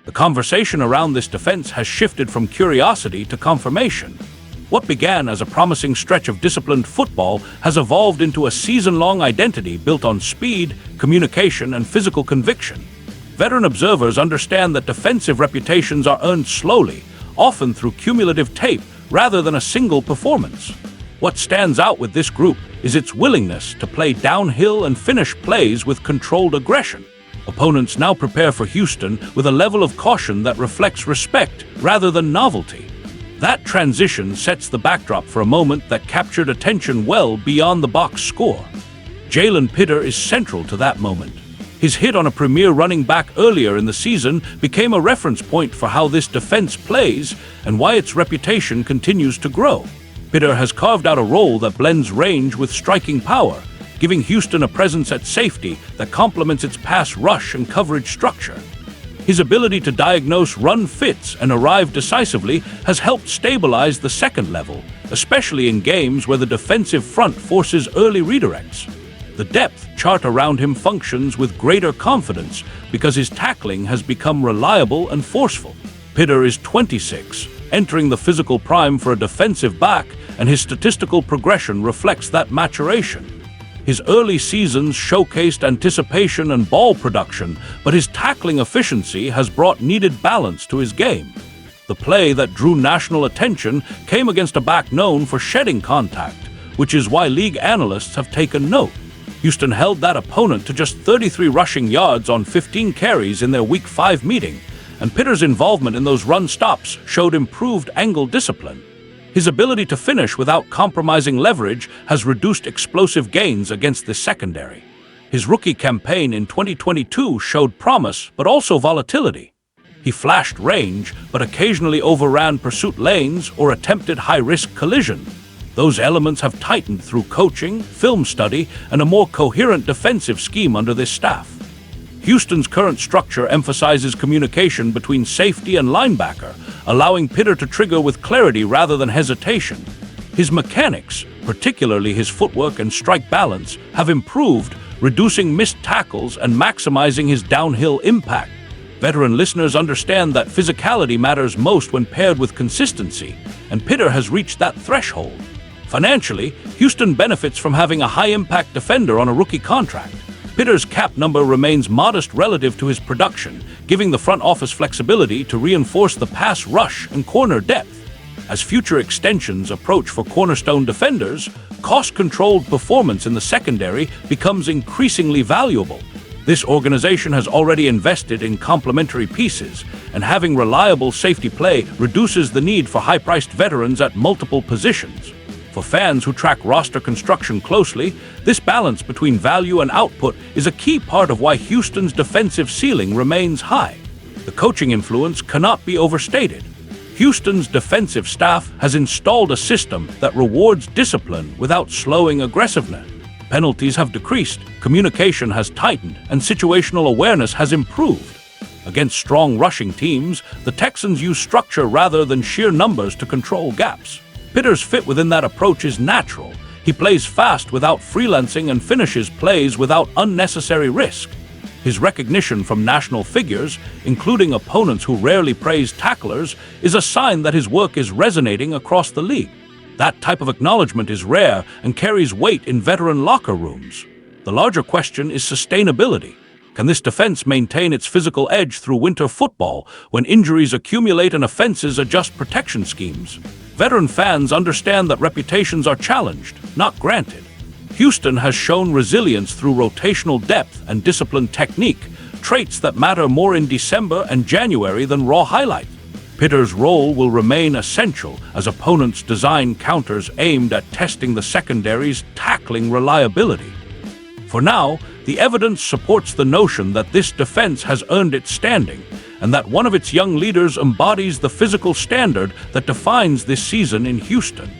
The conversation around this defense has shifted from curiosity to confirmation. What began as a promising stretch of disciplined football has evolved into a season-long identity built on speed, communication, and physical conviction. Veteran observers understand that defensive reputations are earned slowly, often through cumulative tape rather than a single performance. What stands out with this group is its willingness to play downhill and finish plays with controlled aggression. Opponents now prepare for Houston with a level of caution that reflects respect rather than novelty. That transition sets the backdrop for a moment that captured attention well beyond the box score. Jalen Pitre's is central to that moment. His hit on a premier running back earlier in the season became a reference point for how this defense plays and why its reputation continues to grow. Pitre has carved out a role that blends range with striking power, giving Houston a presence at safety that complements its pass rush and coverage structure. His ability to diagnose run fits and arrive decisively has helped stabilize the second level, especially in games where the defensive front forces early redirects. The depth chart around him functions with greater confidence because his tackling has become reliable and forceful. Pitre is 26, entering the physical prime for a defensive back, and his statistical progression reflects that maturation. His early seasons showcased anticipation and ball production, but his tackling efficiency has brought needed balance to his game. The play that drew national attention came against a back known for shedding contact, which is why league analysts have taken note. Houston held that opponent to just 33 rushing yards on 15 carries in their Week 5 meeting, and Pitre's involvement in those run stops showed improved angle discipline. His ability to finish without compromising leverage has reduced explosive gains against the secondary. His rookie campaign in 2022 showed promise but also volatility. He flashed range but occasionally overran pursuit lanes or attempted high-risk collision. Those elements have tightened through coaching, film study, and a more coherent defensive scheme under this staff. Houston's current structure emphasizes communication between safety and linebacker, allowing Pitre to trigger with clarity rather than hesitation. His mechanics, particularly his footwork and strike balance, have improved, reducing missed tackles and maximizing his downhill impact. Veteran listeners understand that physicality matters most when paired with consistency, and Pitre has reached that threshold. Financially, Houston benefits from having a high-impact defender on a rookie contract. Pitre's cap number remains modest relative to his production, giving the front office flexibility to reinforce the pass rush and corner depth. As future extensions approach for cornerstone defenders, cost-controlled performance in the secondary becomes increasingly valuable. This organization has already invested in complementary pieces, and having reliable safety play reduces the need for high-priced veterans at multiple positions. For fans who track roster construction closely, this balance between value and output is a key part of why Houston's defensive ceiling remains high. The coaching influence cannot be overstated. Houston's defensive staff has installed a system that rewards discipline without slowing aggressiveness. Penalties have decreased, communication has tightened, and situational awareness has improved. Against strong rushing teams, the Texans use structure rather than sheer numbers to control gaps. Pitre's fit within that approach is natural. He plays fast without freelancing and finishes plays without unnecessary risk. His recognition from national figures, including opponents who rarely praise tacklers, is a sign that his work is resonating across the league. That type of acknowledgement is rare and carries weight in veteran locker rooms. The larger question is sustainability. Can this defense maintain its physical edge through winter football when injuries accumulate and offenses adjust protection schemes? Veteran fans understand that reputations are challenged, not granted. Houston has shown resilience through rotational depth and disciplined technique, traits that matter more in December and January than raw highlights. Pitre's role will remain essential as opponents design counters aimed at testing the secondary's tackling reliability. For now, the evidence supports the notion that this defense has earned its standing, and that one of its young leaders embodies the physical standard that defines this season in Houston.